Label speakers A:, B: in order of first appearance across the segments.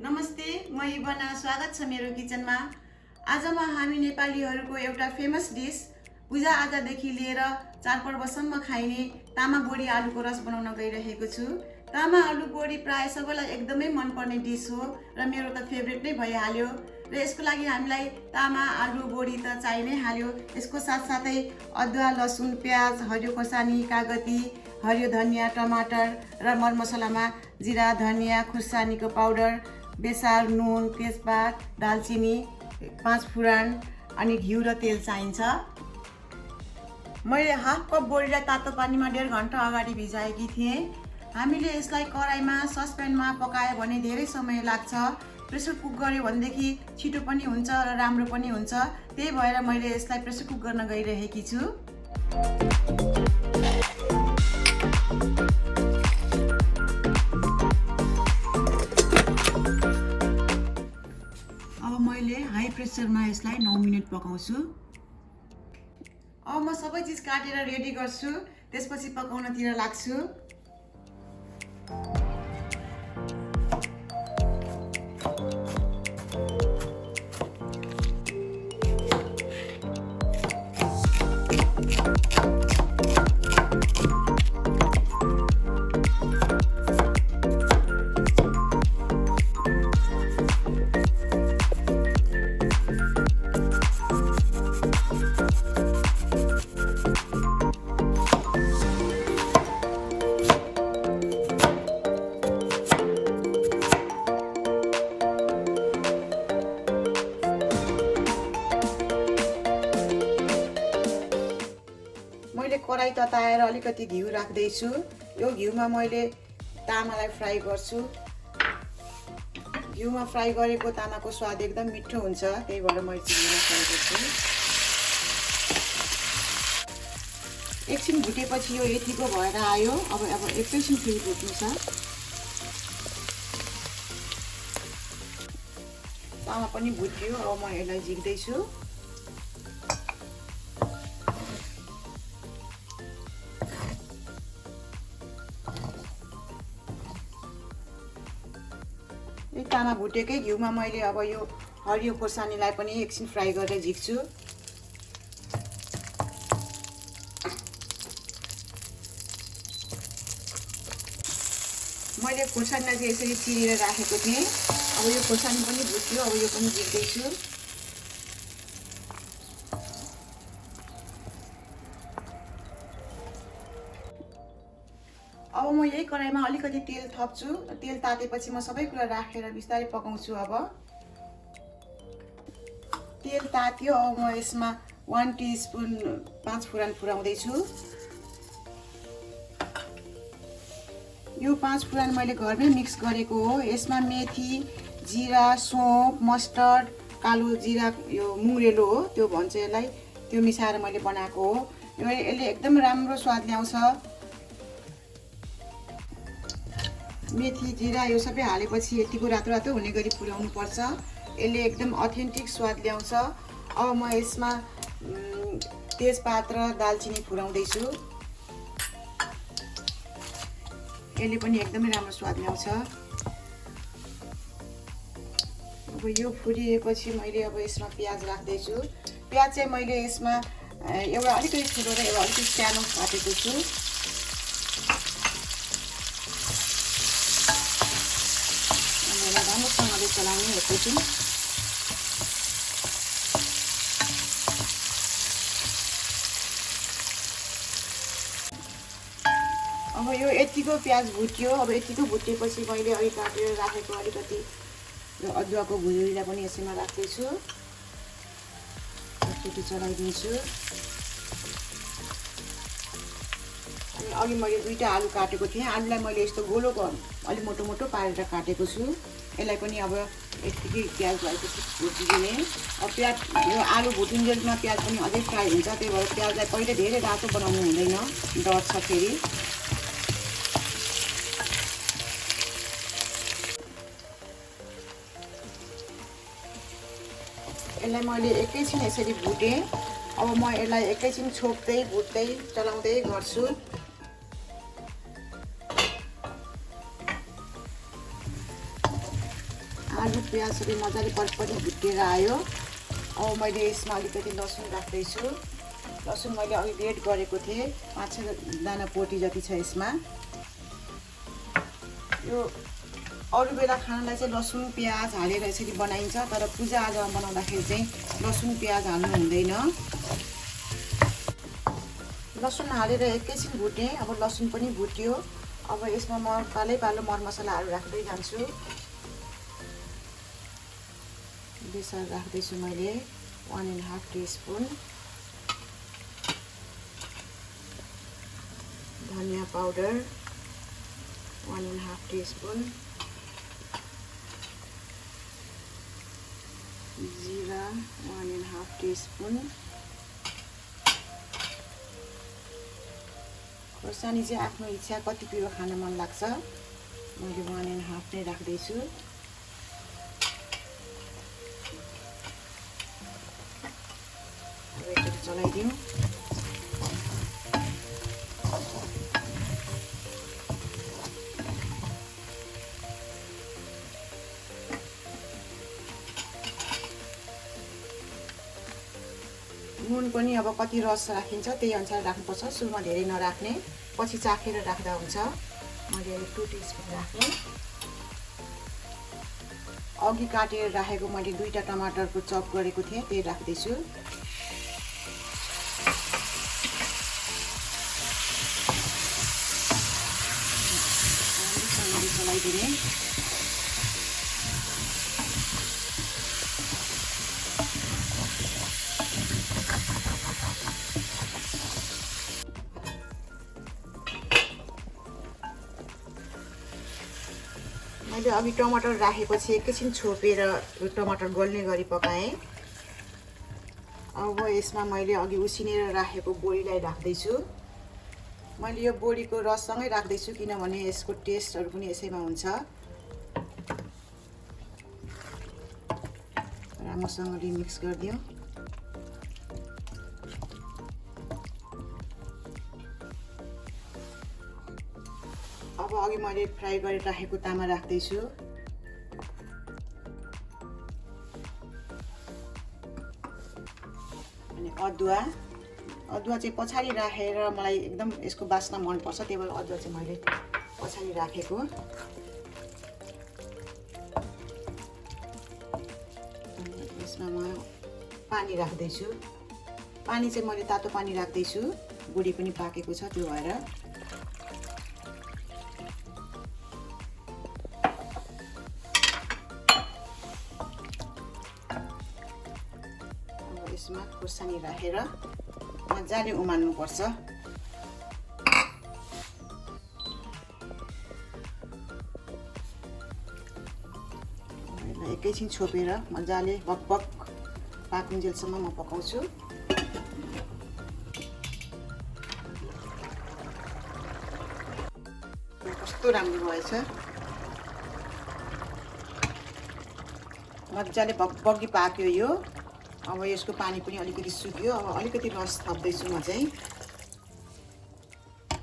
A: नमस्ते, म इभना, स्वागत छ मेरो किचनमा। आजमा हामी नेपालीहरूको एउटा फेमस डिस पूजा आजादेखि लिएर चाडपर्वसम्म खाइने तामा बोडी आलुको रस बनाउन गइरहेको छु। तामा आलु बोडी प्राय सबैलाई एकदमै मनपर्ने डिस हो र मेरो त फेभरेट नै भइहाल्यो। र यसको लागि हामीलाई तामा आलु बोडी त चाहि नै हाल्यो। यसको साथसाथै अदुवा, लसुन, प्याज, हरियो खोर्सानी, कागती, हरियो धनियाँ, टमाटर र मरमसलामा जिरा, धनियाँ, खुर्सानीको पाउडर, बेसार, नुन, तेजपात, दालचिनी, 5 फुरन अनि घिउ र तेल चाहिन्छ। मैले हाफ कप बोडीलाई तातो पानीमा 1.5 घन्टा अगाडि भिजाएकी थिएँ। हामीले यसलाई कराईमा ससप्यानमा पकायो भने धेरै समय लाग्छ। प्रेसर कुक गर्यो भनेदेखि छिटो पनि हुन्छ र राम्रो पनि हुन्छ। त्यही भएर मैले यसलाई प्रेसर कुक गर्न गइरहेकी छु। अब मैले हाई प्रेसरमा यसलाई 9 मिनेट पकाउँछु। अब म सबै चिज काटेर रेडी गर्छु, त्यसपछि पकाउनतिर लाग्छु। मैले कराई तताएर अलिकति घिउ राख्दैछु। यो घिउमा मैले तामालाई फ्राई गर्छु। घिउमा फ्राई गरेको तामाको स्वाद एकदम मिठो हुन्छ, त्यही भएर मैले घिउमा फ्राई गर्छु। एकछिन भुटेपछि यो यतिको भएर आयो। अब एकैछिन फेरि भुट्नु छ। तामा पनि भुट्यो। अब म यसलाई झिक्दैछु। तामा भुटेकै घिउमा मैले अब यो हरियो खोर्सानीलाई पनि एकछिन फ्राई गरेर झिक्छु। मैले खोर्सानीलाई चाहिँ यसरी चिरेर राखेको थिएँ। अब यो खोर्सानी पनि भुट्यो। अब यो पनि झिक्दैछु। अब म यही कराईमा अलिकति तेल थप्छु। तेल तातेपछि म सबै कुरा राखेर बिस्तारै पकाउँछु। अब तेल तात्यो। अब म यसमा 1 टिस्पुन 5 फुरन फुराउँदैछु। यो 5 फुरन मैले घरमै मिक्स गरेको हो। यसमा मेथी, जिरा, सौंफ, मस्टर्ड, कालो जिरा, यो मुङ्गरेलो हो त्यो भन्छ यसलाई, त्यो मिसाएर मैले बनाएको हो। यसले एकदम राम्रो स्वाद ल्याउँछ। मेथी, जिरा यो सबै हालेपछि यतिको रातो रातो हुने गरी पुर्याउनु पर्छ। यसले एकदम अथेन्टिक स्वाद ल्याउँछ। अब म यसमा तेजपात र दालचिनी फुराउँदैछु। यसले पनि एकदमै राम्रो स्वाद ल्याउँछ। अब यो फुरिएपछि मैले अब यसमा प्याज राख्दैछु। प्याज चाहिँ मैले यसमा एउटा अलिकति ठुलो र एउटा अलिकति सानो काटेको छु। राम्रोसँगले चलाउने हेर्दैछु। अब यो यतिको प्याज भुट्यो। अब यतिको भुटेपछि मैले अघि काटेर राखेको अलिकति अदुवाको भुँडीलाई पनि यसैमा राख्दैछु। एकचोटि चलाइदिन्छु। अनि अघि मैले 2टा आलु काटेको थिएँ। आलुलाई मैले यस्तो गोलोको अलि मोटो मोटो पारेर काटेको छु। यसलाई पनि अब यतिकै प्याज भएपछि भुटिदिने। अब प्याज यो आलु भुटिन्जेलमा प्याज पनि अझै फ्राई हुन्छ। त्यही भएर प्याजलाई पहिले धेरै रातो बनाउनु हुँदैन, डर छ फेरि। यसलाई मैले एकैछिन यसरी भुटेँ। अब म यसलाई एकैछिन छोप्दै भुट्दै चलाउँदै गर्छु। आलु प्याजहरू मजाले परपरी भुटेर आयो। अब मैले यसमा अलिकति लसुन राख्दैछु। लसुन मैले अघि ग्रेट गरेको थिएँ, 5-6 दाना पोटी जति छ यसमा। यो अरू बेला खानालाई चाहिँ लसुन प्याज हालेर यसरी बनाइन्छ, तर पूजाआजामा बनाउँदाखेरि चाहिँ लसुन प्याज हाल्नु हुँदैन। लसुन हालेर एकैछिन भुटेँ। अब लसुन पनि भुट्यो। अब यसमा म पालो मरमसलाहरू राख्दै जान्छु। बेसार राख्दैछु मैले 1.5 टीस्पुन। धनिया पाउडर 1.5 टीस्पुन। जीरा 1.5 टीस्पुन। खोर्सानी चाहिँ आफ्नो इच्छा, कति पिरो खान मन लाग्छ। मैले 1.5 नै राख्दैछु। अब एकचोटि चलाइदिउँ। नुन पनि अब कति रस राखिन्छ त्यही अनुसार राख्नुपर्छ। सुरुमा धेरै नराख्ने, पछि चाखेर राख्दा हुन्छ। मैले 2 टीस्पुन राख्ने। अघि काटेर राखेको मैले 2टा टमाटरको चप गरेको थिएँ, त्यही राख्दैछु। चलाइदिने। मैले अघि टमाटर राखेपछि एकैछिन छोपेर टमाटर गल्ने गरी पकाएँ। अब यसमा मैले अघि उसिनेर राखेको बोडीलाई राख्दैछु। मैले यो बोडीको रससँगै राख्दैछु किनभने यसको टेस्टहरू पनि यसैमा हुन्छ। राम्रोसँगले मिक्स गरिदिउँ। अब अघि मैले फ्राई गरेर राखेको तामा राख्दैछु। अनि अदुवा चाहिँ पछाडि राखेर मलाई एकदम यसको बास्ना मनपर्छ, त्यही भएर अदुवा चाहिँ मैले पछाडि राखेको। यसमा म पानी राख्दैछु। पानी चाहिँ मैले तातो पानी राख्दैछु, बोडी पनि पाकेको छ त्यो भएर। यसमा खुर्सानी राखेर मजाले उमाल्नुपर्छ। यसलाई एकैछिन छोपेर मजाले बकबक पाकुन्जेलसम्म म पकाउँछु। कस्तो राम्रो भएछ, मजाले बकबकी पाक्यो यो। अब यसको पानी पनि अलिकति सुक्यो। अब अलिकति रस थप्दैछु म चाहिँ।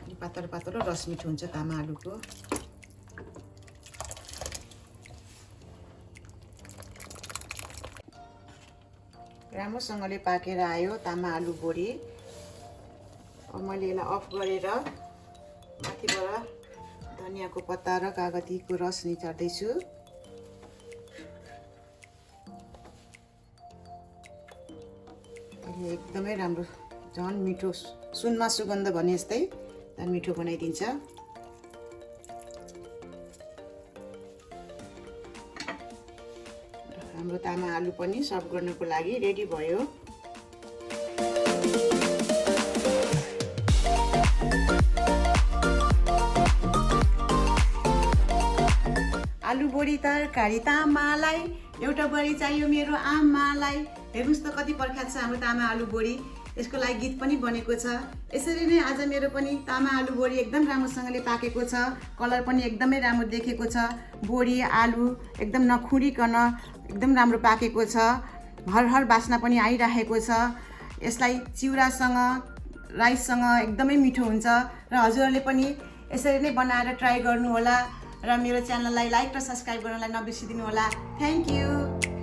A: अलि पातलो पातलो रस मिठो हुन्छ तामा आलुको। राम्रोसँगले पाकेर आयो तामा आलु बोडी। अब मैले यसलाई अफ गरेर माथिबाट धनियाको पत्ता र कागतीको रस निचार्दैछु। एकदमै राम्रो, झन् मिठो, सुनमा सुगन्ध भने जस्तै झन् मिठो बनाइदिन्छ। हाम्रो तामा आलु पनि सर्भ गर्नको लागि रेडी भयो। आलु बोडी तरकारी तामालाई, एउटा बडी चाहियो मेरो आमालाई। हेर्नुहोस् त कति प्रख्यात छ हाम्रो तामा आलु बोडी। यसको लागि गीत पनि बनेको छ। यसरी नै आज मेरो पनि तामा आलु बोडी एकदम राम्रोसँगले पाकेको छ। कलर पनि एकदमै राम्रो देखेको छ। बोडी आलु एकदम नखुरिकन एकदम राम्रो पाकेको छ। हर बास्ना पनि आइरहेको छ। यसलाई चिउरासँग राइससँग एकदमै मिठो हुन्छ र हजुरहरूले पनि यसरी नै बनाएर ट्राई गर्नुहोला र मेरो च्यानललाई लाइक र सब्सक्राइब गर्नलाई नबिर्सिदिनु होला। Thank you.